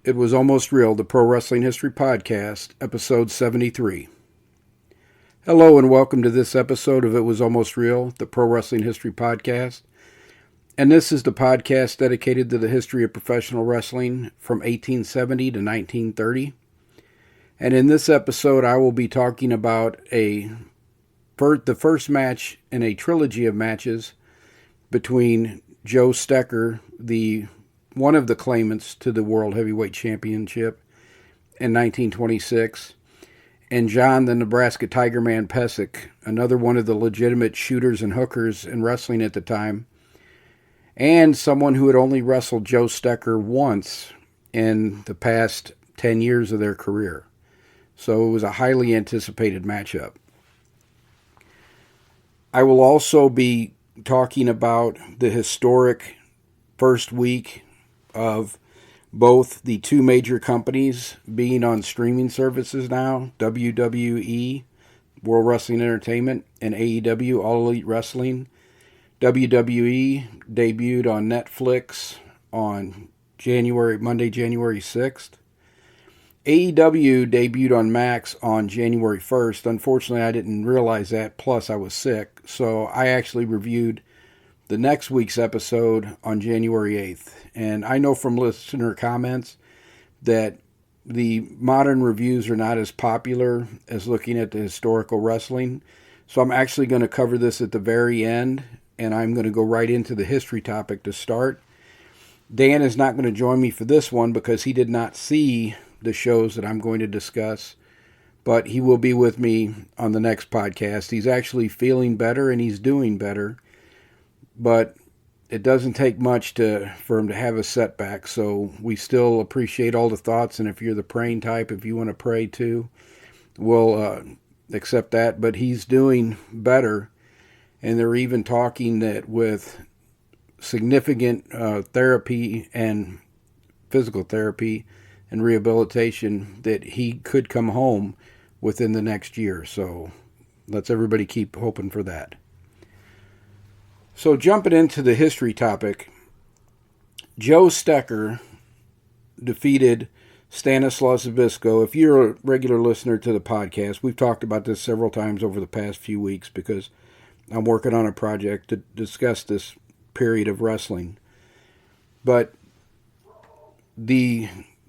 It Was Almost Real, the Pro Wrestling History Podcast, episode 73. Hello and welcome to this episode of It Was Almost Real, the Pro Wrestling History Podcast. And this is the podcast dedicated to the history of professional wrestling from 1870 to 1930. And in this episode, I will be talking about the first match in a trilogy of matches between Joe Stecher, one of the claimants to the World Heavyweight Championship in 1926, and John the Nebraska Tigerman Pesek, another one of the legitimate shooters and hookers in wrestling at the time, and someone who had only wrestled Joe Stecher once in the past 10 years of their career. So it was a highly anticipated matchup. I will also be talking about the historic first week of both the two major companies being on streaming services now, WWE, World Wrestling Entertainment, and AEW, All Elite Wrestling. WWE debuted on Netflix on Monday, January 6th. AEW debuted on Max on January 1st. Unfortunately, I didn't realize that, plus I was sick, so I actually reviewed the next week's episode on January 8th. And I know from listener comments that the modern reviews are not as popular as looking at the historical wrestling. So I'm actually going to cover this at the very end, and I'm going to go right into the history topic to start. Dan is not going to join me for this one because he did not see the shows that I'm going to discuss, but he will be with me on the next podcast. He's actually feeling better and he's doing better, but it doesn't take much for him to have a setback, so we still appreciate all the thoughts, and if you're the praying type, if you want to pray too, we'll accept that, but he's doing better, and they're even talking that with significant therapy and physical therapy and rehabilitation that he could come home within the next year. So let's everybody keep hoping for that. So jumping into the history topic, Joe Stecher defeated Stanislaus Zbyszko. If you're a regular listener to the podcast, we've talked about this several times over the past few weeks because I'm working on a project to discuss this period of wrestling. But the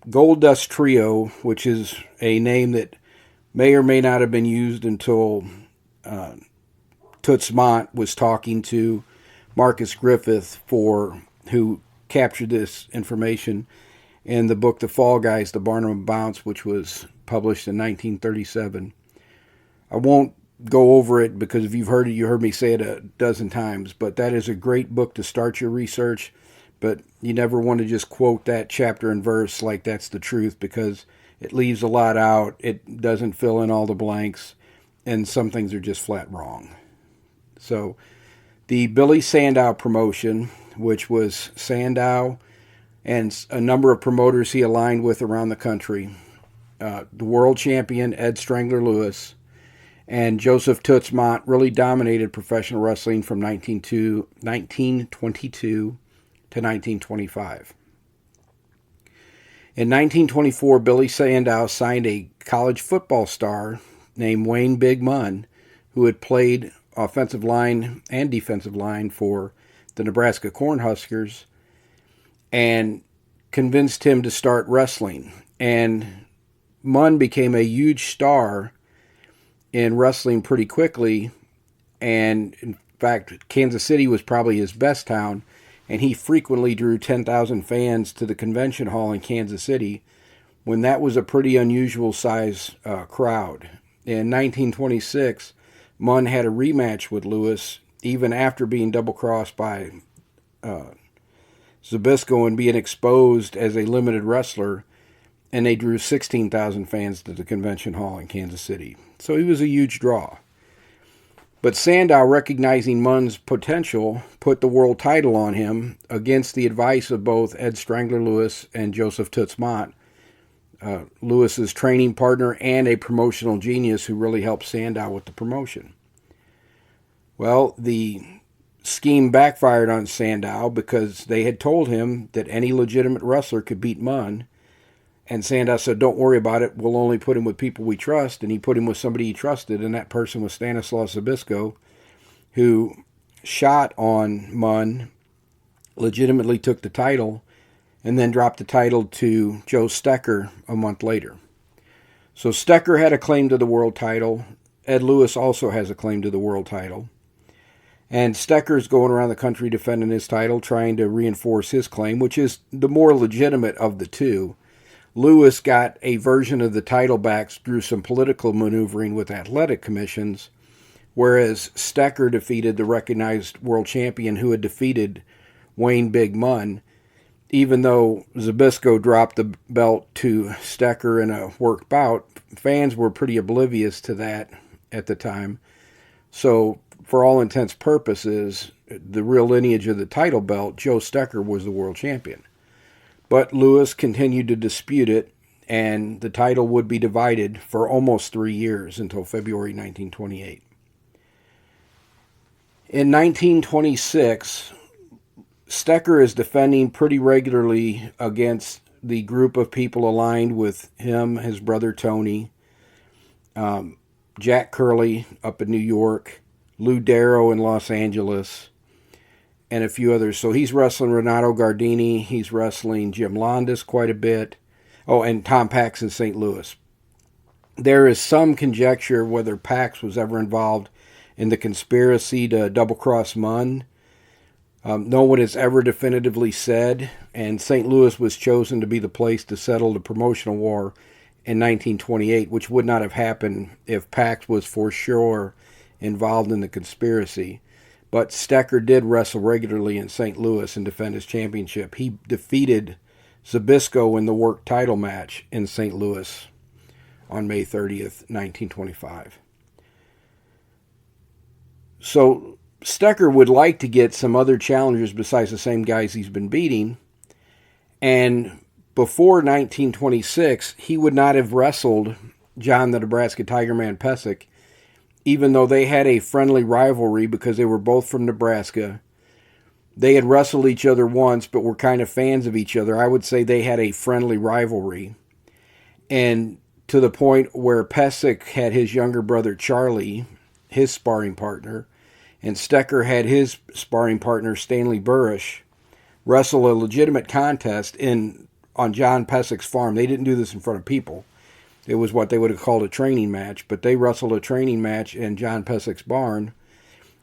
Gold Dust Trio, which is a name that may or may not have been used until Toots Mondt was talking to Marcus Griffith, who captured this information in the book The Fall Guys, The Barnum Bounce, which was published in 1937. I won't go over it because if you've heard it, you heard me say it a dozen times, but that is a great book to start your research. But you never want to just quote that chapter and verse like that's the truth because it leaves a lot out. It doesn't fill in all the blanks, and some things are just flat wrong. So the Billy Sandow promotion, which was Sandow and a number of promoters he aligned with around the country, the world champion Ed Strangler Lewis and Joseph Toots Mondt really dominated professional wrestling from 1922 to 1925. In 1924, Billy Sandow signed a college football star named Wayne Big Munn, who had played offensive line and defensive line for the Nebraska Cornhuskers, and convinced him to start wrestling. And Munn became a huge star in wrestling pretty quickly, and in fact, Kansas City was probably his best town, and he frequently drew 10,000 fans to the convention hall in Kansas City when that was a pretty unusual size crowd. In 1926, Munn had a rematch with Lewis, even after being double-crossed by Zbyszko and being exposed as a limited wrestler, and they drew 16,000 fans to the convention hall in Kansas City. So he was a huge draw. But Sandow, recognizing Munn's potential, put the world title on him against the advice of both Ed Strangler Lewis and Joseph Toots Mondt, Lewis's training partner and a promotional genius who really helped Sandow with the promotion. Well, the scheme backfired on Sandow because they had told him that any legitimate wrestler could beat Munn, And Sandow said, don't worry about it. We'll only put him with people we trust. And he put him with somebody he trusted, and that person was Stanislaus Zbyszko, who shot on Munn, legitimately took the title, and then dropped the title to Joe Stecher a month later. So Stecher had a claim to the world title. Ed Lewis also has a claim to the world title. And Stecher's going around the country defending his title, trying to reinforce his claim, which is the more legitimate of the two. Lewis got a version of the title back through some political maneuvering with athletic commissions, whereas Stecher defeated the recognized world champion who had defeated Wayne Big Munn. Even though Zbyszko dropped the belt to Stecher in a work bout, fans were pretty oblivious to that at the time. So, for all intents and purposes, the real lineage of the title belt, Joe Stecher was the world champion. But Lewis continued to dispute it, and the title would be divided for almost 3 years until February 1928. In 1926, Stecher is defending pretty regularly against the group of people aligned with him, his brother Tony, Jack Curley up in New York, Lou Darrow in Los Angeles, and a few others. So he's wrestling Renato Gardini, he's wrestling Jim Londas quite a bit. Oh, and Tom Pax in St. Louis. There is some conjecture whether Pax was ever involved in the conspiracy to double-cross Munn. No one has ever definitively said, and St. Louis was chosen to be the place to settle the promotional war in 1928, which would not have happened if Pax was for sure involved in the conspiracy. But Stecher did wrestle regularly in St. Louis and defend his championship. He defeated Zbyszko in the work title match in St. Louis on May 30th, 1925. So Stecher would like to get some other challengers besides the same guys he's been beating. And before 1926, he would not have wrestled John the Nebraska Tigerman Pesek, even though they had a friendly rivalry because they were both from Nebraska. They had wrestled each other once, but were kind of fans of each other. I would say they had a friendly rivalry. And to the point where Pesek had his younger brother Charlie, his sparring partner, and Stecher had his sparring partner Stanley Burish wrestle a legitimate contest on John Pesek's farm. They didn't do this in front of people. It was what they would have called a training match, but they wrestled a training match in John Pesek's barn.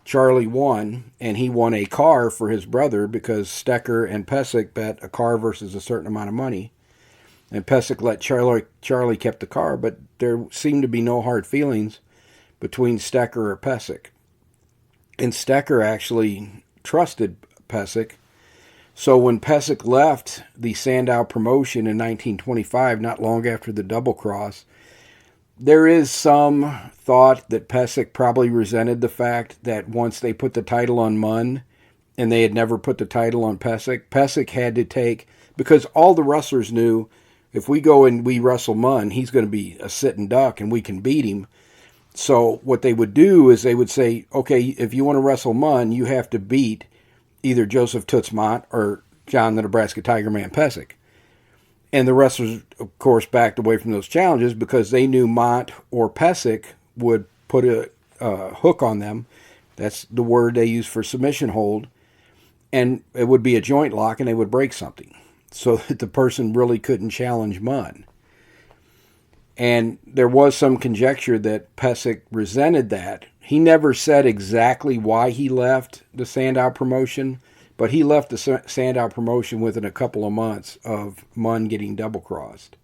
Charlie won, and he won a car for his brother because Stecher and Pesek bet a car versus a certain amount of money. And Pesek let Charlie kept the car, but there seemed to be no hard feelings between Stecher or Pesek. And Stecher actually trusted Pesek. So when Pesek left the Sandow promotion in 1925, not long after the double cross, there is some thought that Pesek probably resented the fact that once they put the title on Munn and they had never put the title on Pesek, Pesek had to take, because all the wrestlers knew if we go and we wrestle Munn, he's going to be a sitting duck and we can beat him. So what they would do is they would say, okay, if you want to wrestle Munn, you have to beat either Joseph Toots Mott or John the Nebraska Tigerman Pesek. And the wrestlers, of course, backed away from those challenges because they knew Mott or Pesek would put a hook on them. That's the word they use for submission hold. And it would be a joint lock and they would break something so that the person really couldn't challenge Munn. And there was some conjecture that Pesek resented that. He never said exactly why he left the Sandow promotion, but he left the Sandow promotion within a couple of months of Munn getting double-crossed.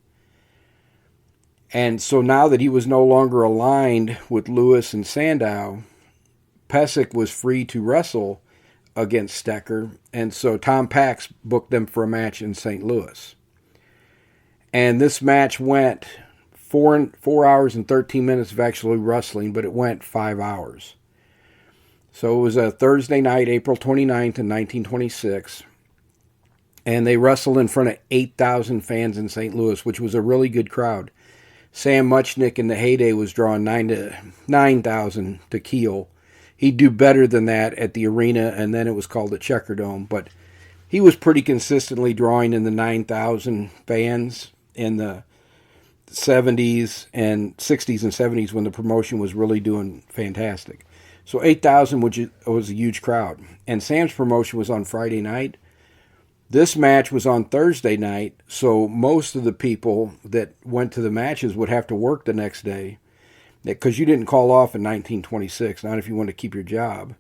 And so now that he was no longer aligned with Lewis and Sandow, Pesek was free to wrestle against Stecher, and so Tom Pax booked them for a match in St. Louis. And this match went 4 hours and 13 minutes of actually wrestling, but it went 5 hours. So it was a Thursday night, April 29th in 1926, and they wrestled in front of 8,000 fans in St. Louis, which was a really good crowd. Sam Muchnick in the heyday was drawing 9,000 to Kiel. He'd do better than that at the arena, and then it was called the Checker Dome, but he was pretty consistently drawing in the 9,000 fans. in the 70s and 60s and 70s when the promotion was really doing fantastic. So 8,000 was a huge crowd. And Sam's promotion was on Friday night. This match was on Thursday night, so most of the people that went to the matches would have to work the next day because you didn't call off in 1926, not if you wanted to keep your job.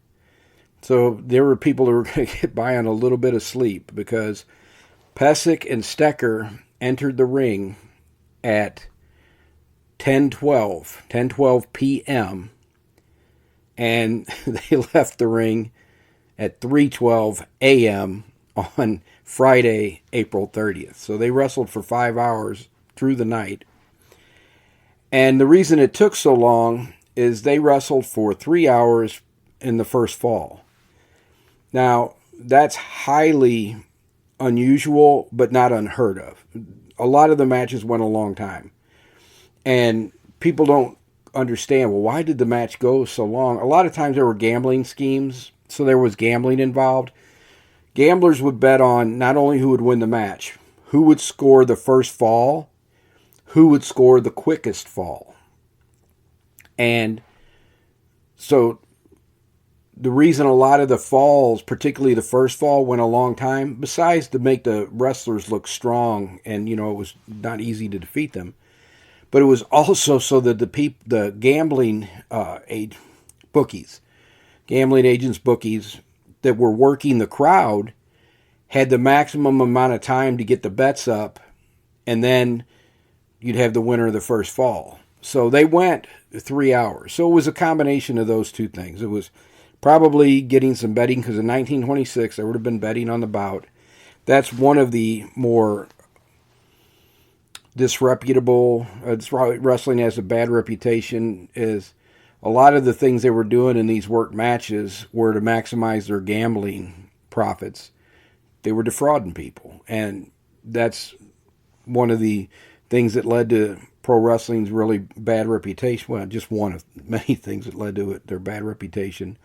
So there were people who were going to get by on a little bit of sleep because Pesek and Stecher entered the ring at 10:12 p.m., and they left the ring at 3:12 a.m. on Friday, April 30th. So they wrestled for 5 hours through the night. And the reason it took so long is they wrestled for 3 hours in the first fall. Now, that's highly unusual, but not unheard of. A lot of the matches went a long time. And people don't understand, well, why did the match go so long? A lot of times there were gambling schemes, so there was gambling involved. Gamblers would bet on not only who would win the match, who would score the first fall, who would score the quickest fall. And so the reason a lot of the falls, particularly the first fall, went a long time, besides to make the wrestlers look strong and, it was not easy to defeat them, but it was also so that the gambling gambling agents, bookies that were working the crowd had the maximum amount of time to get the bets up, and then you'd have the winner of the first fall. So they went 3 hours. So it was a combination of those two things. It was probably getting some betting because in 1926 there would have been betting on the bout. That's one of the more disreputable. Wrestling has a bad reputation. Is a lot of the things they were doing in these work matches were to maximize their gambling profits. They were defrauding people, and that's one of the things that led to pro wrestling's really bad reputation. Well, just one of many things that led to their bad reputation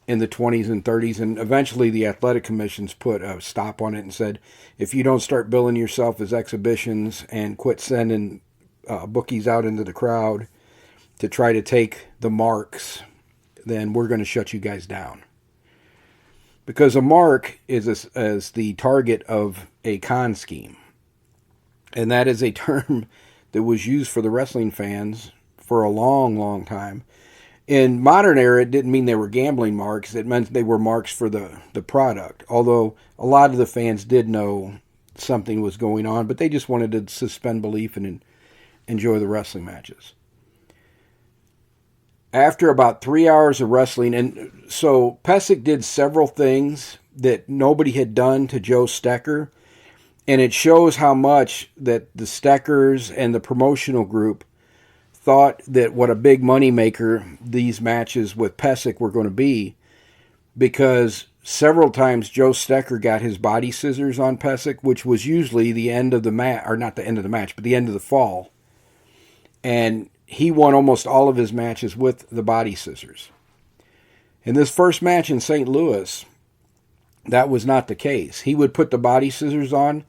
in the 20s and 30s. And eventually the athletic commissions put a stop on it and said, if you don't start billing yourself as exhibitions and quit sending bookies out into the crowd to try to take the marks, then we're going to shut you guys down. Because a mark is as the target of a con scheme. And that is a term that was used for the wrestling fans for a long, long time. In modern era, it didn't mean they were gambling marks. It meant they were marks for the product. Although a lot of the fans did know something was going on, but they just wanted to suspend belief and enjoy the wrestling matches. After about 3 hours of wrestling, and so Pesek did several things that nobody had done to Joe Stecher, and it shows how much that the Stechers and the promotional group thought that what a big money maker these matches with Pesek were going to be, because several times Joe Stecher got his body scissors on Pesek, which was usually the end of the match, or not the end of the match, but the end of the fall. And he won almost all of his matches with the body scissors. In this first match in St. Louis, that was not the case. He would put the body scissors on.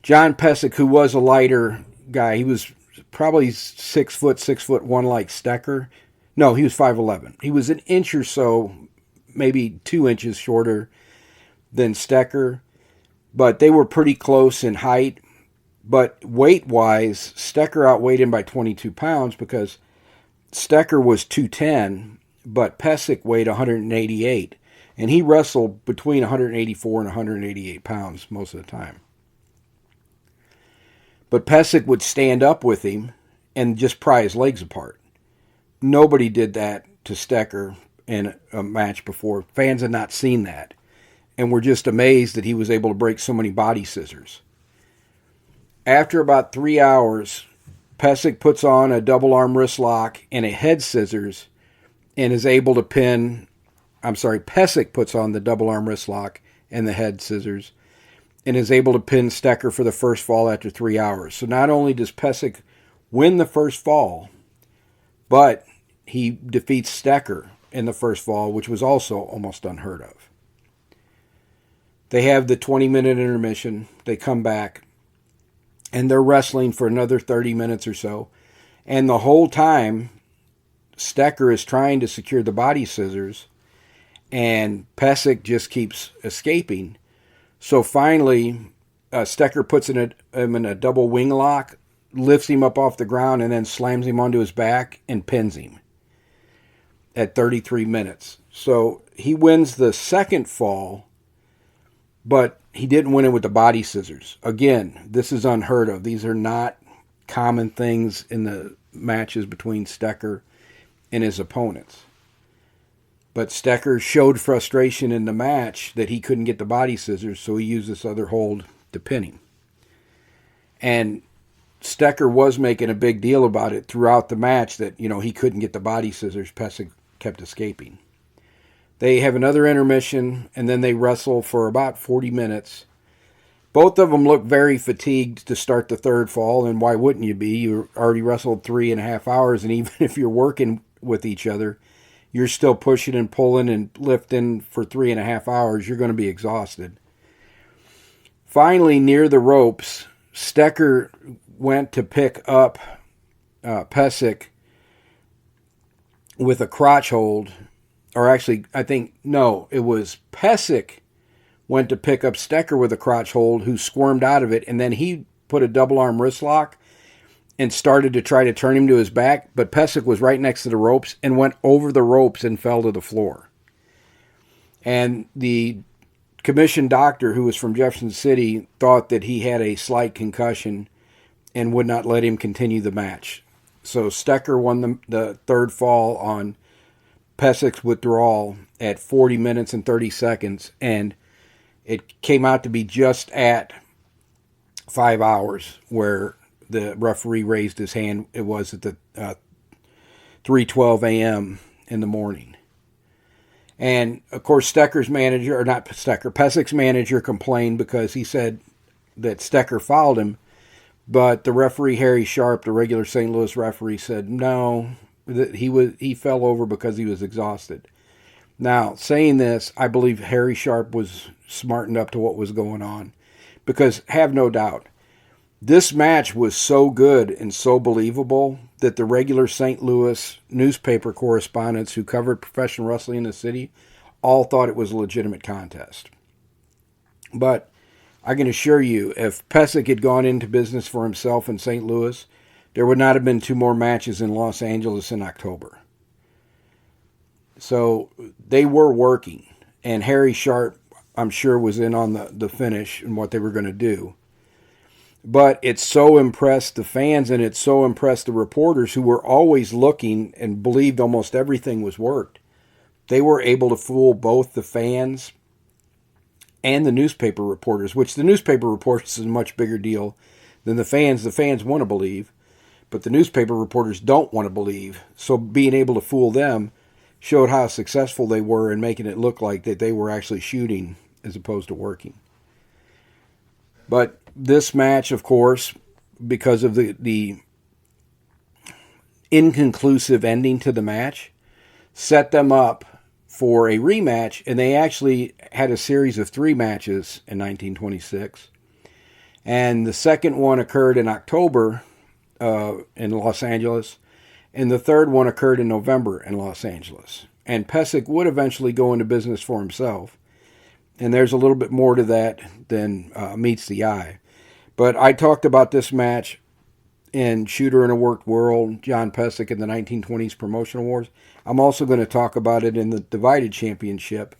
John Pesek, who was a lighter guy, he was probably 6'1" like Stecher. No, he was 5'11". He was an inch or so, maybe 2 inches shorter than Stecher, but they were pretty close in height. But weight-wise, Stecher outweighed him by 22 pounds because Stecher was 210, but Pesek weighed 188. And he wrestled between 184 and 188 pounds most of the time. But Pesek would stand up with him and just pry his legs apart. Nobody did that to Stecher in a match before. Fans had not seen that. And were just amazed that he was able to break so many body scissors. After about 3 hours, Pesek puts on a double arm wrist lock and a head scissors and is able to pin... Pesek puts on the double arm wrist lock and the head scissors and is able to pin Stecher for the first fall after 3 hours. So not only does Pesek win the first fall, but he defeats Stecher in the first fall, which was also almost unheard of. They have the 20-minute intermission. They come back. And they're wrestling for another 30 minutes or so. And the whole time, Stecher is trying to secure the body scissors, and Pesek just keeps escaping. So finally, Stecher puts him in a double wing lock, lifts him up off the ground, and then slams him onto his back and pins him at 33 minutes. So he wins the second fall, but he didn't win it with the body scissors. Again, this is unheard of. These are not common things in the matches between Stecher and his opponents. But Stecher showed frustration in the match that he couldn't get the body scissors, so he used this other hold to pin him. And Stecher was making a big deal about it throughout the match that, he couldn't get the body scissors. Pesek kept escaping. They have another intermission, and then they wrestle for about 40 minutes. Both of them look very fatigued to start the third fall, and why wouldn't you be? You already wrestled 3.5 hours, and even if you're working with each other, you're still pushing and pulling and lifting for 3.5 hours. You're going to be exhausted. Finally, near the ropes, Stecher went to pick up Pesek with a crotch hold. Or actually, it was Pesek went to pick up Stecher with a crotch hold, who squirmed out of it, and then he put a double arm wrist lock and started to try to turn him to his back, but Pesek was right next to the ropes and went over the ropes and fell to the floor. And the commissioned doctor, who was from Jefferson City, thought that he had a slight concussion and would not let him continue the match. So Stecher won the third fall on Pesek's withdrawal at 40 minutes and 30 seconds, and it came out to be just at 5 hours where the referee raised his hand. It was at the 3:12 a.m. in the morning. And, of course, Pesek's manager complained because he said that Stecher fouled him, but the referee, Harry Sharp, the regular St. Louis referee, said no, that he fell over because he was exhausted. Now, saying this, I believe Harry Sharp was smartened up to what was going on, because have no doubt, this match was so good and so believable that the regular St. Louis newspaper correspondents who covered professional wrestling in the city all thought it was a legitimate contest. But I can assure you, if Pesek had gone into business for himself in St. Louis, there would not have been 2 more matches in Los Angeles in October. So they were working, and Harry Sharp, I'm sure, was in on the finish and what they were going to do. But it so impressed the fans, and it so impressed the reporters, who were always looking and believed almost everything was worked. They were able to fool both the fans and the newspaper reporters, which the newspaper reporters is a much bigger deal than the fans. The fans want to believe, but the newspaper reporters don't want to believe. So being able to fool them showed how successful they were in making it look like that they were actually shooting as opposed to working. But this match, of course, because of the inconclusive ending to the match, set them up for a rematch, and they actually had a series of 3 matches in 1926. And the second one occurred in October in Los Angeles, and the third one occurred in November in Los Angeles. And Pesek would eventually go into business for himself, and there's a little bit more to that than meets the eye. But I talked about this match in Shooter in a Worked World, John Pesek in the 1920s Promotional Wars. I'm also going to talk about it in the Divided Championship.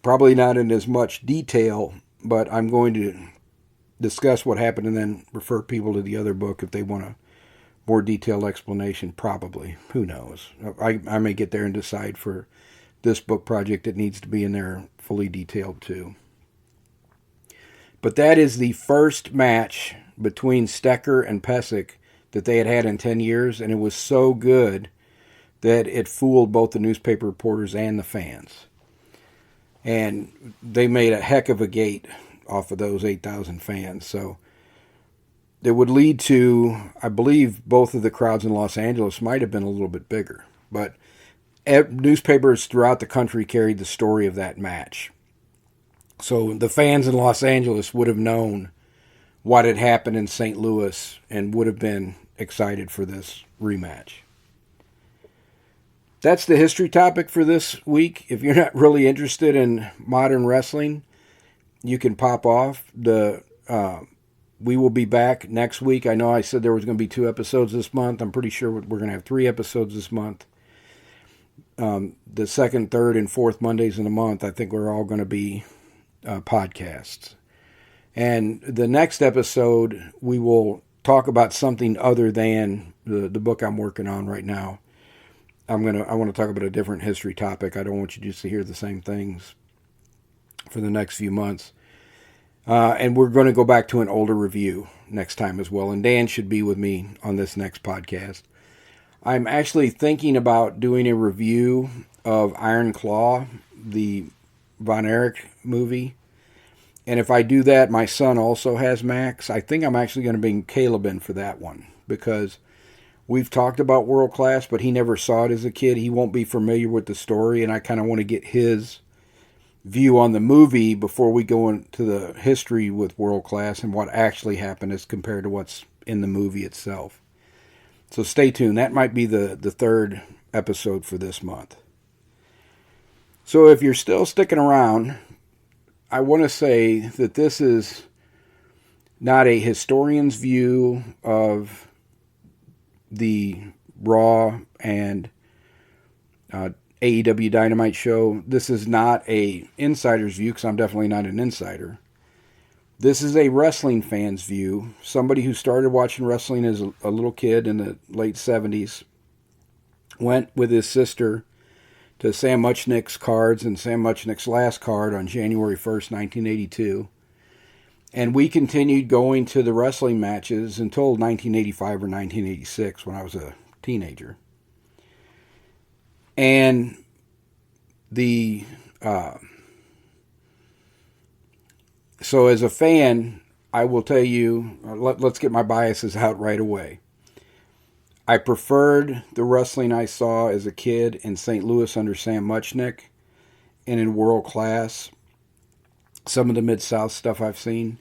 Probably not in as much detail, but I'm going to discuss what happened and then refer people to the other book if they want a more detailed explanation, probably. Who knows? I may get there and decide for this book project it needs to be in there fully detailed too. But that is the first match between Stecher and Pesek that they had had in 10 years, and it was so good that it fooled both the newspaper reporters and the fans. And they made a heck of a gate off of those 8,000 fans. So it would lead to, I believe, both of the crowds in Los Angeles might have been a little bit bigger. But newspapers throughout the country carried the story of that match. So the fans in Los Angeles would have known what had happened in St. Louis and would have been excited for this rematch. That's the history topic for this week. If you're not really interested in modern wrestling, you can pop off. We will be back next week. I know I said there was going to be 2 episodes this month. I'm pretty sure we're going to have 3 episodes this month. The second, third, and fourth Mondays in the month, I think we're all going to be podcasts. And the next episode, we will talk about something other than the book I'm working on right now. I want to talk about a different history topic. I don't want you just to hear the same things for the next few months. And we're going to go back to an older review next time as well. And Dan should be with me on this next podcast. I'm actually thinking about doing a review of Iron Claw, the Von Erich movie. And if I do that, my son also has Max. I think I'm actually going to bring Caleb in for that one, because we've talked about World Class, but he never saw it as a kid. He won't be familiar with the story, and I kind of want to get his view on the movie before we go into the history with World Class and what actually happened as compared to what's in the movie itself. So stay tuned. That might be the third episode for this month. So if you're still sticking around, I want to say that this is not a historian's view of the Raw and AEW Dynamite show. This is not a insider's view, because I'm definitely not an insider. This is a wrestling fan's view. Somebody who started watching wrestling as a little kid in the late 70s, went with his sister to Sam Muchnick's cards and Sam Muchnick's last card on January 1st, 1982. And we continued going to the wrestling matches until 1985 or 1986, when I was a teenager. And so as a fan, I will tell you, let's get my biases out right away. I preferred the wrestling I saw as a kid in St. Louis under Sam Muchnick and in World Class. Some of the Mid-South stuff I've seen.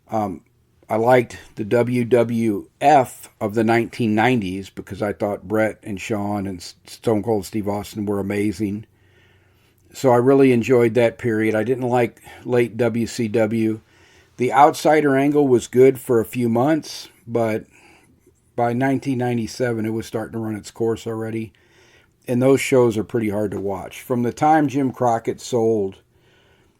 I liked the WWF of the 1990s because I thought Brett and Shawn and Stone Cold Steve Austin were amazing. So I really enjoyed that period. I didn't like late WCW. The Outsider angle was good for a few months, but by 1997 it was starting to run its course already. And those shows are pretty hard to watch. From the time Jim Crockett sold,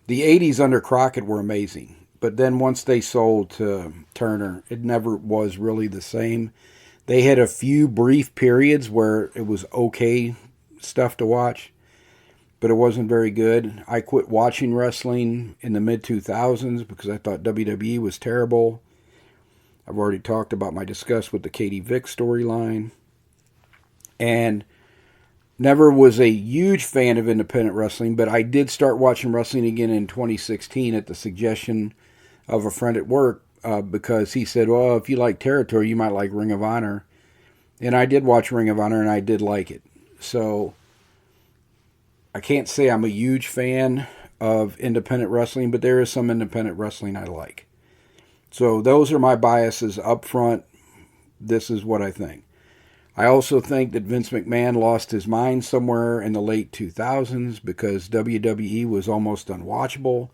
the 80s under Crockett were amazing. But then once they sold to Turner, it never was really the same. They had a few brief periods where it was okay stuff to watch, but it wasn't very good. I quit watching wrestling in the mid-2000s because I thought WWE was terrible. I've already talked about my disgust with the Katie Vick storyline. And never was a huge fan of independent wrestling, but I did start watching wrestling again in 2016 at the suggestion of a friend at work, because he said, well, if you like territory, you might like Ring of Honor. And I did watch Ring of Honor, and I did like it. So I can't say I'm a huge fan of independent wrestling, but there is some independent wrestling I like. So those are my biases up front. This is what I think. I also think that Vince McMahon lost his mind somewhere in the late 2000s because WWE was almost unwatchable.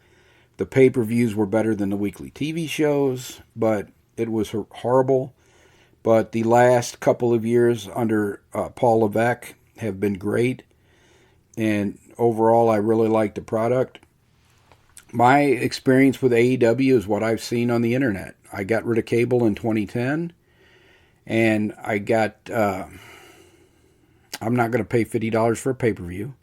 The pay-per-views were better than the weekly TV shows, but it was horrible. But the last couple of years under Paul Levesque have been great. And overall, I really like the product. My experience with AEW is what I've seen on the internet. I got rid of cable in 2010. And I got, I'm not going to pay $50 for a pay-per-view.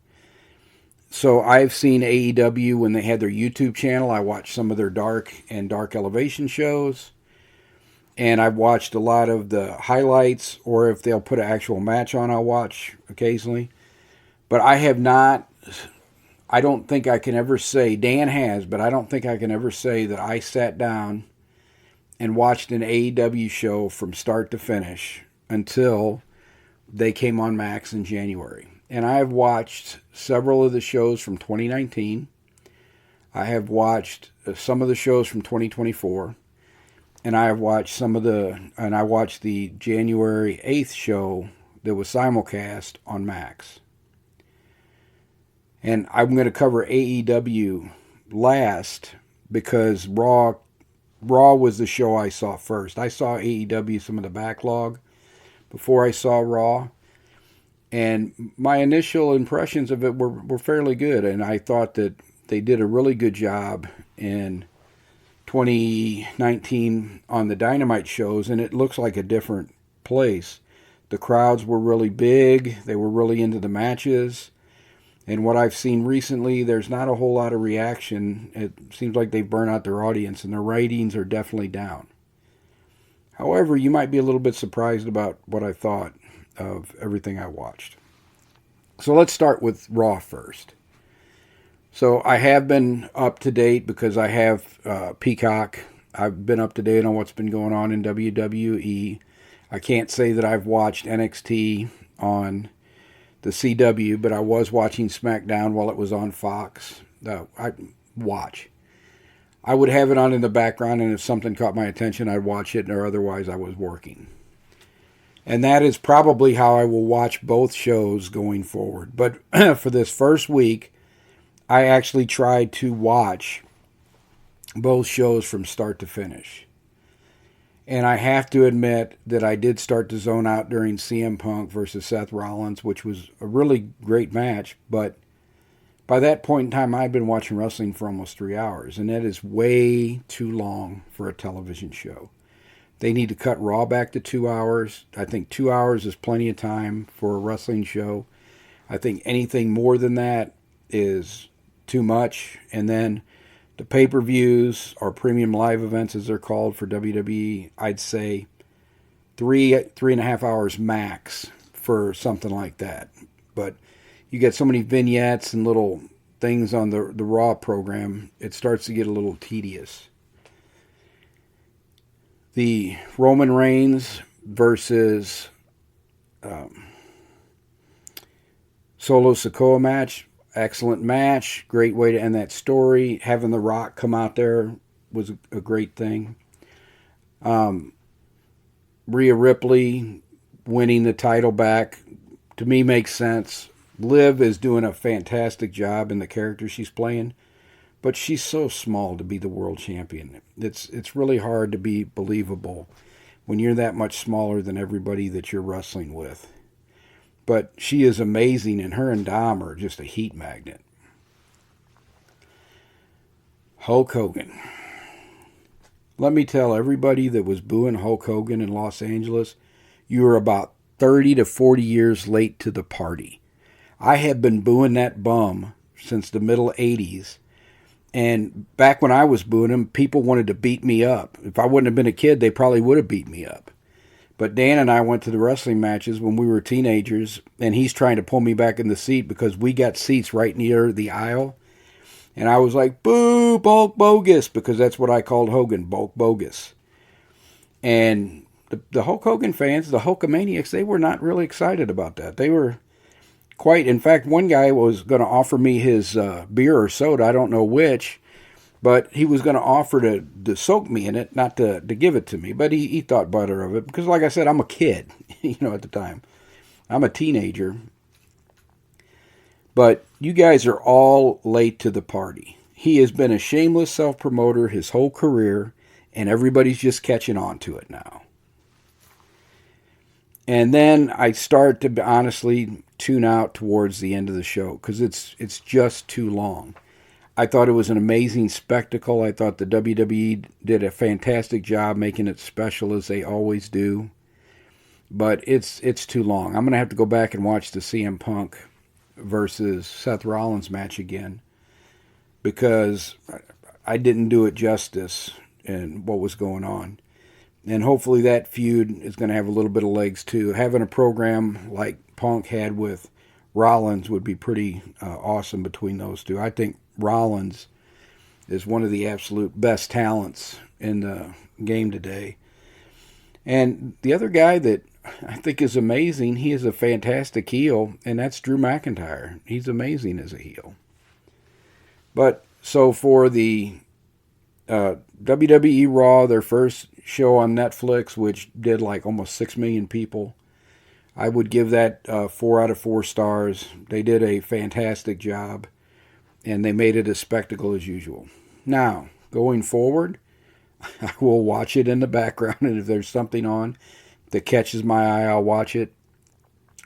So I've seen AEW when they had their YouTube channel. I watched some of their Dark and Dark Elevation shows. And I've watched a lot of the highlights, or if they'll put an actual match on, I'll watch occasionally. But I have not, I don't think I can ever say, Dan has, but I don't think I can ever say that I sat down and watched an AEW show from start to finish until they came on Max in January. And I have watched several of the shows from 2019. I have watched some of the shows from 2024. and I watched I watched the January 8th show that was simulcast on Max. And I'm going to cover AEW last because Raw was the show I saw first. I saw AEW, some of the backlog, before I saw Raw. And my initial impressions of it were fairly good. And I thought that they did a really good job in 2019 on the Dynamite shows. And it looks like a different place. The crowds were really big. They were really into the matches. And what I've seen recently, there's not a whole lot of reaction. It seems like they've burned out their audience, and their ratings are definitely down. However, you might be a little bit surprised about what I thought of everything I watched. So let's start with Raw first. So I have been up to date because I have Peacock. I've been up to date on what's been going on in WWE. I can't say that I've watched NXT on the CW, but I was watching SmackDown while it was on Fox. I would have it on in the background, and if something caught my attention, I'd watch it, or otherwise I was working. And that is probably how I will watch both shows going forward. But for this first week, I actually tried to watch both shows from start to finish. And I have to admit that I did start to zone out during CM Punk versus Seth Rollins, which was a really great match. But by that point in time, I'd been watching wrestling for almost 3 hours. And that is way too long for a television show. They need to cut Raw back to 2 hours. I think 2 hours is plenty of time for a wrestling show. I think anything more than that is too much. And then the pay-per-views or premium live events, as they're called for WWE, I'd say 3.5 hours max for something like that. But you get so many vignettes and little things on the Raw program, it starts to get a little tedious. The Roman Reigns versus Solo Sikoa match, excellent match, great way to end that story. Having The Rock come out there was a great thing. Rhea Ripley winning the title back, to me, makes sense. Liv is doing a fantastic job in the character she's playing, but she's so small to be the world champion. It's really hard to be believable when you're that much smaller than everybody that you're wrestling with. But she is amazing, and her and Dom are just a heat magnet. Hulk Hogan. Let me tell everybody that was booing Hulk Hogan in Los Angeles, you were about 30 to 40 years late to the party. I have been booing that bum since the middle 80s. And back when I was booing him, people wanted to beat me up. If I wouldn't have been a kid, they probably would have beat me up. But Dan and I went to the wrestling matches when we were teenagers, and he's trying to pull me back in the seat because we got seats right near the aisle. And I was like, boo, Bulk Bogus, because that's what I called Hogan, Bulk Bogus. And the Hulk Hogan fans, the Hulkamaniacs, they were not really excited about that. They were quite, in fact, one guy was going to offer me his beer or soda, I don't know which, but he was going to offer to soak me in it, not to give it to me. But he thought better of it because, like I said, I'm a kid, at the time. I'm a teenager. But you guys are all late to the party. He has been a shameless self-promoter his whole career, and everybody's just catching on to it now. And then I start to honestly tune out towards the end of the show because it's just too long. I thought it was an amazing spectacle. I thought the WWE did a fantastic job making it special as they always do. But it's too long. I'm going to have to go back and watch the CM Punk versus Seth Rollins match again because I didn't do it justice in what was going on. And hopefully that feud is going to have a little bit of legs too. Having a program like Punk had with Rollins would be pretty awesome between those two. I think Rollins is one of the absolute best talents in the game today. And the other guy that I think is amazing, he is a fantastic heel, and that's Drew McIntyre. He's amazing as a heel. But so for the WWE Raw, their first show on Netflix, which did like almost 6 million people. I would give that 4 out of 4 stars. They did a fantastic job, and they made it a spectacle as usual. Now, going forward, I will watch it in the background, and if there's something on that catches my eye, I'll watch it.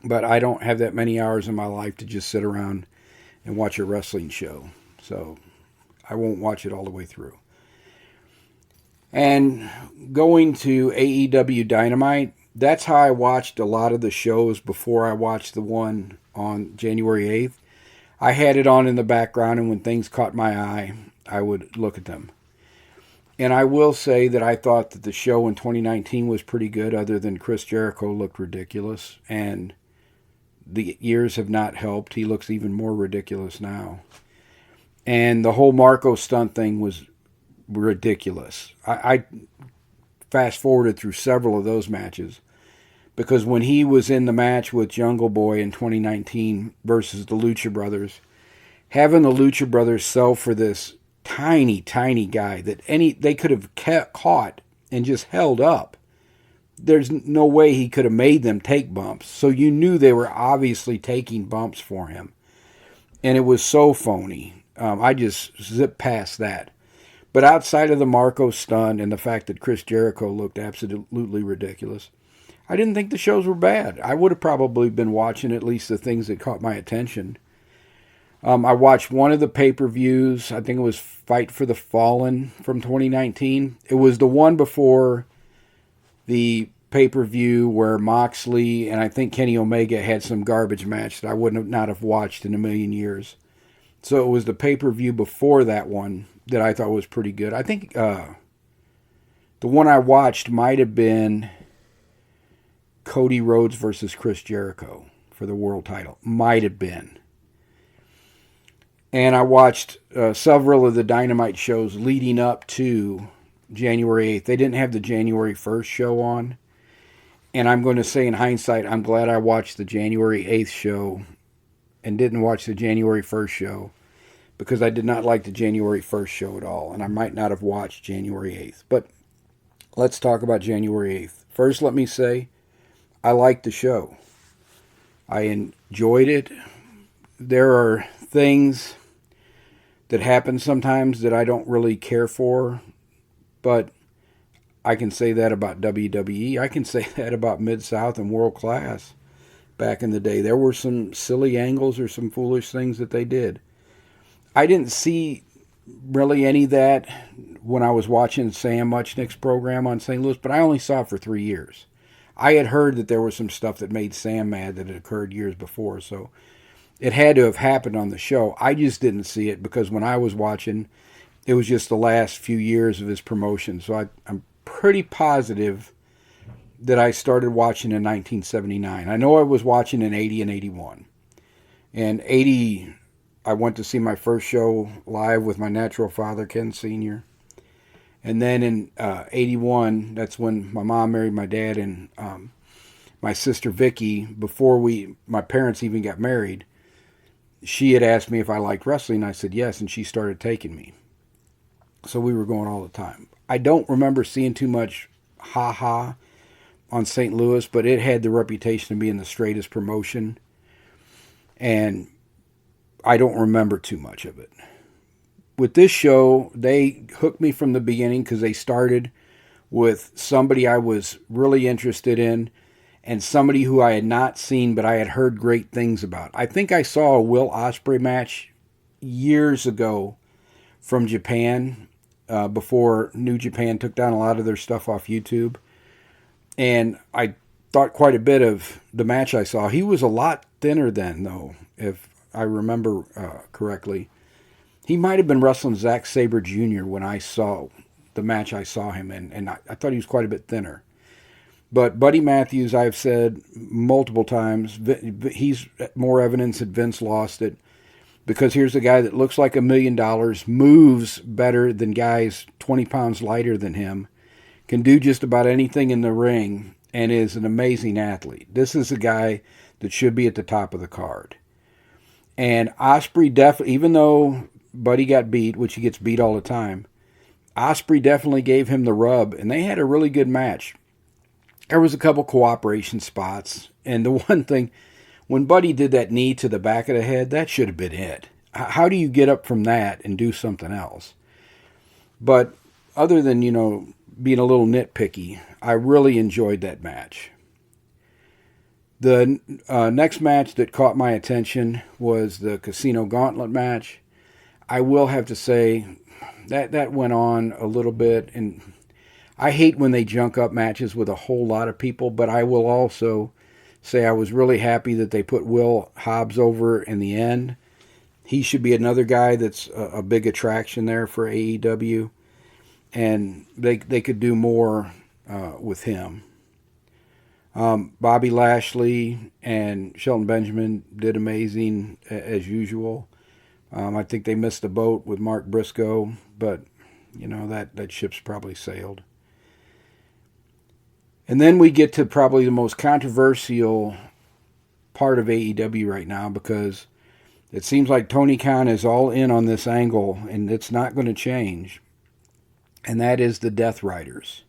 But I don't have that many hours in my life to just sit around and watch a wrestling show. So I won't watch it all the way through. And going to AEW Dynamite, that's how I watched a lot of the shows before I watched the one on January 8th. I had it on in the background, and when things caught my eye, I would look at them. And I will say that I thought that the show in 2019 was pretty good, other than Chris Jericho looked ridiculous. And the years have not helped. He looks even more ridiculous now. And the whole Marco stunt thing was ridiculous. I fast-forwarded through several of those matches, because when he was in the match with Jungle Boy in 2019 versus the Lucha Brothers, having the Lucha Brothers sell for this tiny, tiny guy that they could have caught and just held up, there's no way he could have made them take bumps. So you knew they were obviously taking bumps for him. And it was so phony. I just zipped past that. But outside of the Marco stunt and the fact that Chris Jericho looked absolutely ridiculous, I didn't think the shows were bad. I would have probably been watching at least the things that caught my attention. I watched one of the pay-per-views. I think it was Fight for the Fallen from 2019. It was the one before the pay-per-view where Moxley and I think Kenny Omega had some garbage match that I would not have watched in a million years. So it was the pay-per-view before that one that I thought was pretty good. I think the one I watched might have been Cody Rhodes versus Chris Jericho for the world title. Might have been. And I watched several of the Dynamite shows leading up to January 8th. They didn't have the January 1st show on. And I'm going to say in hindsight, I'm glad I watched the January 8th show and didn't watch the January 1st show, because I did not like the January 1st show at all. And I might not have watched January 8th. But let's talk about January 8th. First, let me say, I liked the show. I enjoyed it. There are things that happen sometimes that I don't really care for, but I can say that about WWE. I can say that about Mid-South and World Class back in the day. There were some silly angles or some foolish things that they did. I didn't see really any of that when I was watching Sam Muchnick's program on St. Louis, but I only saw it for 3 years. I had heard that there was some stuff that made Sam mad that had occurred years before, so it had to have happened on the show. I just didn't see it because when I was watching, it was just the last few years of his promotion. So I'm pretty positive that I started watching in 1979. I know I was watching in 80 and 81. And 80, I went to see my first show live with my natural father, Ken Sr. And then in 81, that's when my mom married my dad, and my sister Vicky, before my parents even got married, she had asked me if I liked wrestling. I said yes, and she started taking me. So we were going all the time. I don't remember seeing too much ha-ha on St. Louis, but it had the reputation of being the straightest promotion. And I don't remember too much of it. With this show, they hooked me from the beginning because they started with somebody I was really interested in and somebody who I had not seen, but I had heard great things about. I think I saw a Will Ospreay match years ago from Japan, before New Japan took down a lot of their stuff off YouTube. And I thought quite a bit of the match I saw. He was a lot thinner then, though, if I remember correctly. He might have been wrestling Zack Sabre Jr. when I saw the match I saw him in, and I thought he was quite a bit thinner. But Buddy Matthews, I've said multiple times, he's more evidence that Vince lost it, because here's a guy that looks like $1 million, moves better than guys 20 pounds lighter than him, can do just about anything in the ring, and is an amazing athlete. This is a guy that should be at the top of the card. And Ospreay definitely, even though Buddy got beat, which he gets beat all the time, Osprey definitely gave him the rub, and they had a really good match. There was a couple cooperation spots, and the one thing, when Buddy did that knee to the back of the head, that should have been it. How do you get up from that and do something else? But other than, being a little nitpicky, I really enjoyed that match. The next match that caught my attention was the Casino Gauntlet match. I will have to say that went on a little bit, and I hate when they junk up matches with a whole lot of people, but I will also say I was really happy that they put Will Hobbs over in the end. He should be another guy that's a big attraction there for AEW, and they could do more with him. Bobby Lashley and Shelton Benjamin did amazing as usual. I think they missed the boat with Mark Briscoe, but that ship's probably sailed. And then we get to probably the most controversial part of AEW right now, because it seems like Tony Khan is all in on this angle, and it's not going to change. And that is the Death Riders.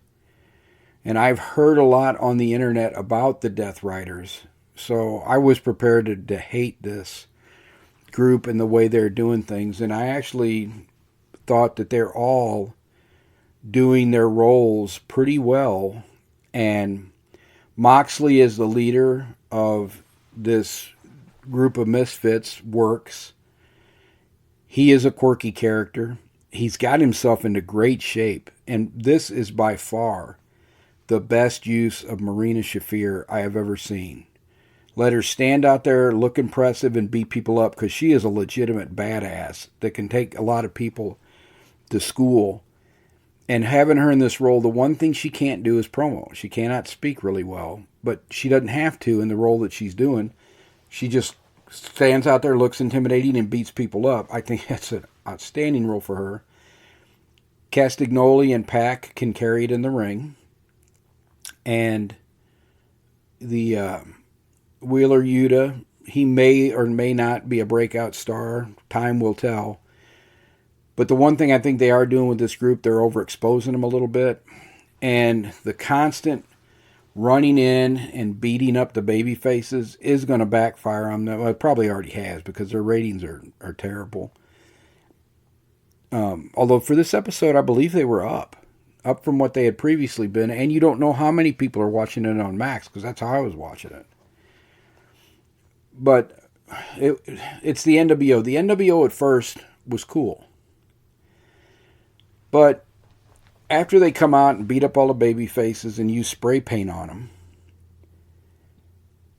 And I've heard a lot on the internet about the Death Riders, so I was prepared to hate this group and the way they're doing things. And I actually thought that they're all doing their roles pretty well. And Moxley is the leader of this group of misfits, works. He is a quirky character. He's got himself into great shape. And this is by far the best use of Marina Shafir I have ever seen. Let her stand out there, look impressive, and beat people up, because she is a legitimate badass that can take a lot of people to school. And having her in this role, the one thing she can't do is promo. She cannot speak really well, but she doesn't have to in the role that she's doing. She just stands out there, looks intimidating, and beats people up. I think that's an outstanding role for her. Castagnoli and Pac can carry it in the ring. And the Wheeler Yuta, he may or may not be a breakout star. Time will tell. But the one thing I think they are doing with this group, they're overexposing them a little bit. And the constant running in and beating up the baby faces is going to backfire on them. Well, it probably already has, because their ratings are terrible. Although for this episode, I believe they were up from what they had previously been. And you don't know how many people are watching it on Max, because that's how I was watching it. But it's the NWO. The NWO at first was cool. But after they come out and beat up all the baby faces and use spray paint on them,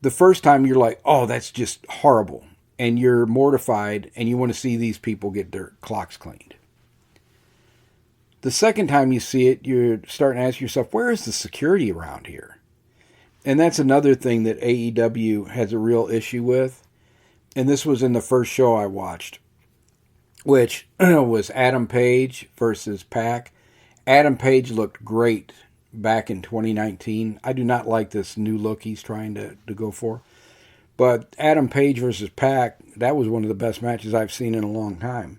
the first time you're like, oh, that's just horrible. And you're mortified and you want to see these people get their clocks cleaned. The second time you see it, you're starting to ask yourself, where is the security around here? And that's another thing that AEW has a real issue with. And this was in the first show I watched, which was Adam Page versus Pac. Adam Page looked great back in 2019. I do not like this new look he's trying to go for. But Adam Page versus Pac, that was one of the best matches I've seen in a long time.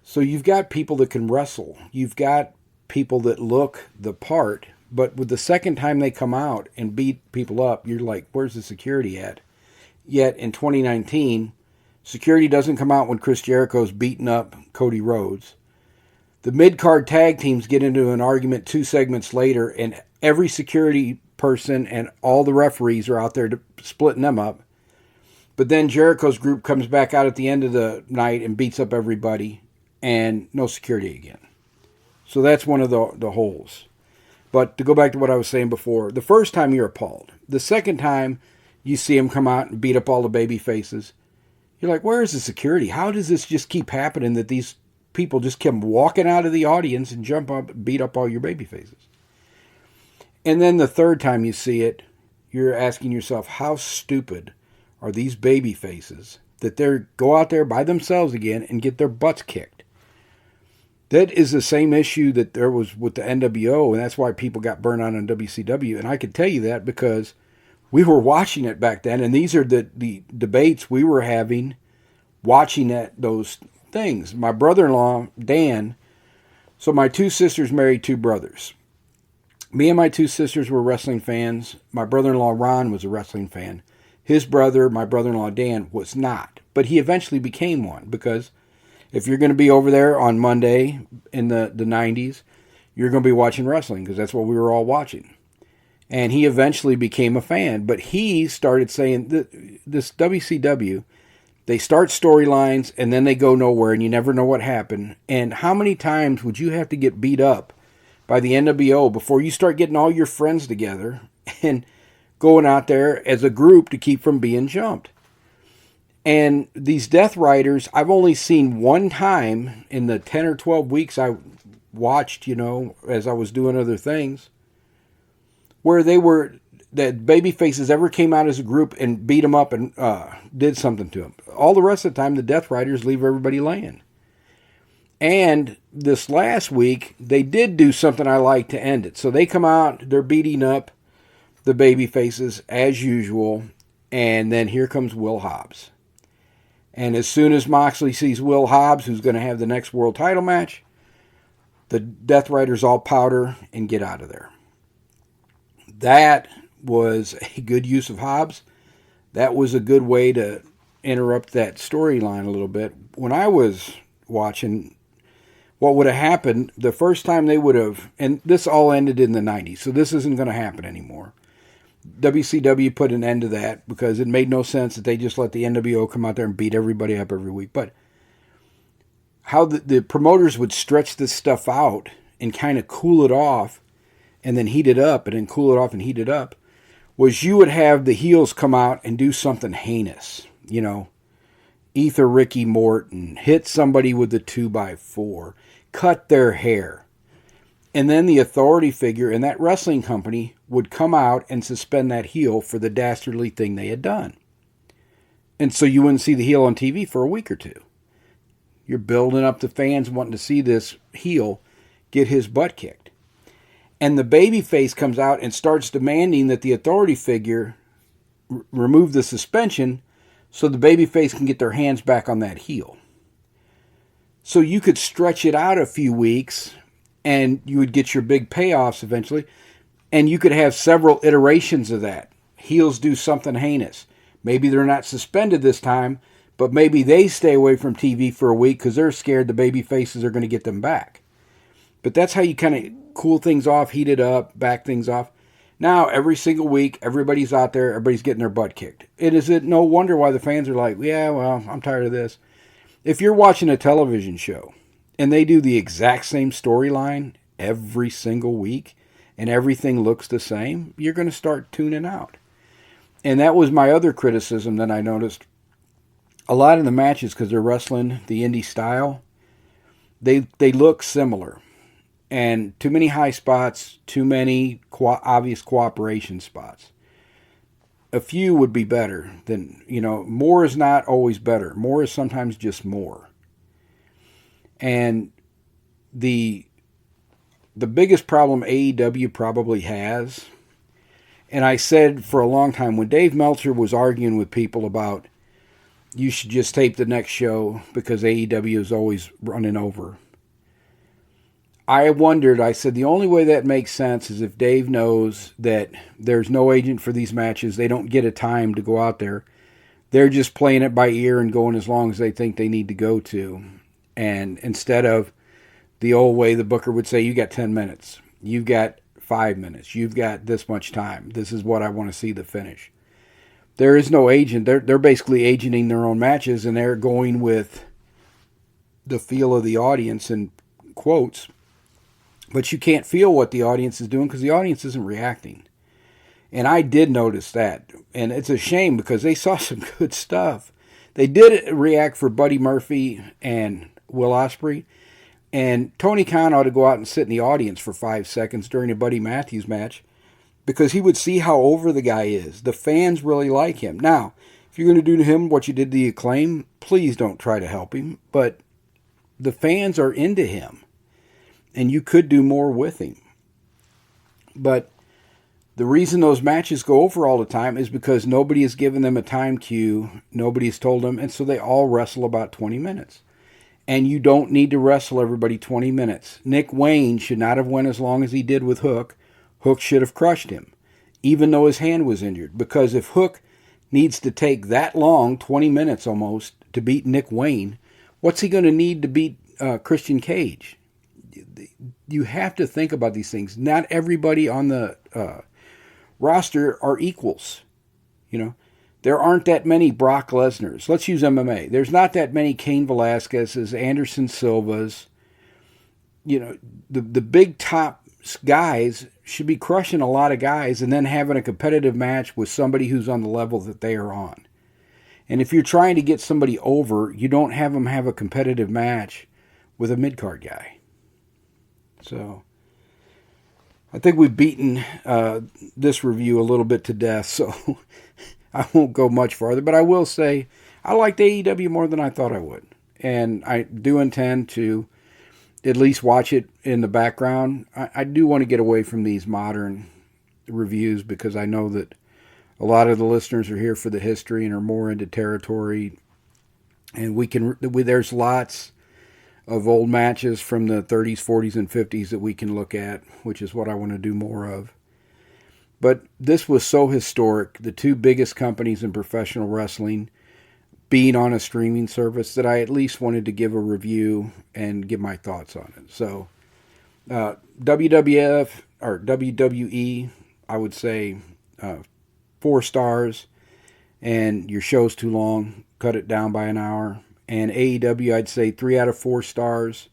So you've got people that can wrestle. You've got people that look the part. But with the second time they come out and beat people up, you're like, where's the security at? Yet in 2019, security doesn't come out when Chris Jericho's beating up Cody Rhodes. The mid-card tag teams get into an argument 2 segments later, and every security person and all the referees are out there splitting them up. But then Jericho's group comes back out at the end of the night and beats up everybody, and no security again. So that's one of the holes. But to go back to what I was saying before, the first time you're appalled. The second time you see them come out and beat up all the baby faces, you're like, where is the security? How does this just keep happening that these people just come walking out of the audience and jump up and beat up all your baby faces? And then the third time you see it, you're asking yourself, how stupid are these baby faces that they go out there by themselves again and get their butts kicked? That is the same issue that there was with the NWO, and that's why people got burned out on WCW. And I can tell you that because we were watching it back then, and these are the debates we were having, watching those things. My brother-in-law, Dan, so my two sisters married two brothers. Me and my two sisters were wrestling fans. My brother-in-law, Ron, was a wrestling fan. His brother, my brother-in-law, Dan, was not. But he eventually became one, because if you're going to be over there on Monday in the 90s, you're going to be watching wrestling, because that's what we were all watching. And he eventually became a fan. But he started saying, this WCW, they start storylines and then they go nowhere and you never know what happened. And how many times would you have to get beat up by the NWO before you start getting all your friends together and going out there as a group to keep from being jumped? And these Death Riders, I've only seen one time in the 10 or 12 weeks I watched, as I was doing other things, where that baby faces ever came out as a group and beat them up and did something to them. All the rest of the time, the Death Riders leave everybody laying. And this last week, they did do something I like to end it. So they come out, they're beating up the baby faces as usual, and then here comes Will Hobbs. And as soon as Moxley sees Will Hobbs, who's going to have the next world title match, the Death Riders all powder and get out of there. That was a good use of Hobbs. That was a good way to interrupt that storyline a little bit. When I was watching, what would have happened, the first time they would have, and this all ended in the 90s, so this isn't going to happen anymore. WCW put an end to that because it made no sense that they just let the NWO come out there and beat everybody up every week. But how the promoters would stretch this stuff out and kind of cool it off and then heat it up and then cool it off and heat it up, was you would have the heels come out and do something heinous. Ether Ricky Morton, hit somebody with the 2x4, cut their hair. And then the authority figure in that wrestling company would come out and suspend that heel for the dastardly thing they had done. And so you wouldn't see the heel on TV for a week or two. You're building up the fans wanting to see this heel get his butt kicked. And the babyface comes out and starts demanding that the authority figure remove the suspension so the babyface can get their hands back on that heel. So you could stretch it out a few weeks and you would get your big payoffs eventually. And you could have several iterations of that. Heels do something heinous. Maybe they're not suspended this time, but maybe they stay away from TV for a week because they're scared the baby faces are going to get them back. But that's how you kind of cool things off, heat it up, back things off. Now, every single week, everybody's out there, everybody's getting their butt kicked. Is it no wonder why the fans are like, yeah, well, I'm tired of this. If you're watching a television show and they do the exact same storyline every single week and everything looks the same, you're going to start tuning out. And that was my other criticism that I noticed. A lot of the matches, because they're wrestling the indie style, they look similar. And too many high spots, too many obvious cooperation spots. A few would be better than, more is not always better. More is sometimes just more. And the biggest problem AEW probably has, and I said for a long time, when Dave Meltzer was arguing with people about you should just tape the next show because AEW is always running over, I said, the only way that makes sense is if Dave knows that there's no agent for these matches. They don't get a time to go out there. They're just playing it by ear and going as long as they think they need to go to. And instead of the old way, the booker would say, you got 10 minutes. You've got 5 minutes. You've got this much time. This is what I want to see the finish. There is no agent. They're basically agenting their own matches, and they're going with the feel of the audience and quotes. But you can't feel what the audience is doing because the audience isn't reacting. And I did notice that. And it's a shame because they saw some good stuff. They did react for Buddy Murphy and Will Ospreay. And Tony Khan ought to go out and sit in the audience for 5 seconds during a Buddy Matthews match because he would see how over the guy is. The fans really like him. Now, if you're going to do to him what you did to the Acclaim, please don't try to help him. But the fans are into him. And you could do more with him. But the reason those matches go over all the time is because nobody has given them a time cue. Nobody has told them. And so they all wrestle about 20 minutes. And you don't need to wrestle everybody 20 minutes. Nick Wayne should not have went as long as he did with Hook. Hook should have crushed him, even though his hand was injured. Because if Hook needs to take that long, 20 minutes almost, to beat Nick Wayne, what's he going to need to beat Christian Cage? You have to think about these things. Not everybody on the roster are equals. You know, there aren't that many Brock Lesnar's. Let's use MMA. There's not that many Cain Velasquez's, Anderson Silva's. You know, the big top guys should be crushing a lot of guys and then having a competitive match with somebody who's on the level that they are on. And if you're trying to get somebody over, you don't have them have a competitive match with a mid-card guy. So I think we've beaten this review a little bit to death, so I won't go much farther. But I will say I liked AEW more than I thought I would. And I do intend to at least watch it in the background. I do want to get away from these modern reviews because I know that a lot of the listeners are here for the history and are more into territory. And there's lots of old matches from the 30s, 40s, and 50s that we can look at, which is what I want to do more of. But this was so historic, the two biggest companies in professional wrestling being on a streaming service, that I at least wanted to give a review and give my thoughts on it. So WWF or WWE, I would say 4 stars, and your show's too long, cut it down by an hour. And AEW, I'd say 3 out of 4 stars.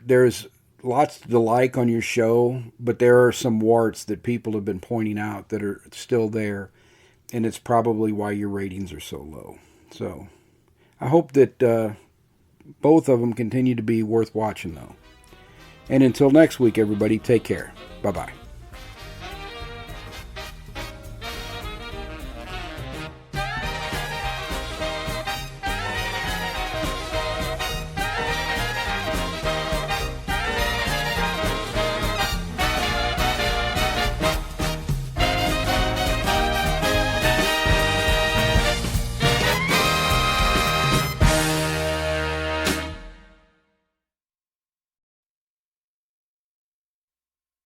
There's lots to like on your show, but there are some warts that people have been pointing out that are still there, and it's probably why your ratings are so low. So I hope that both of them continue to be worth watching, though. And until next week, everybody, take care. Bye-bye.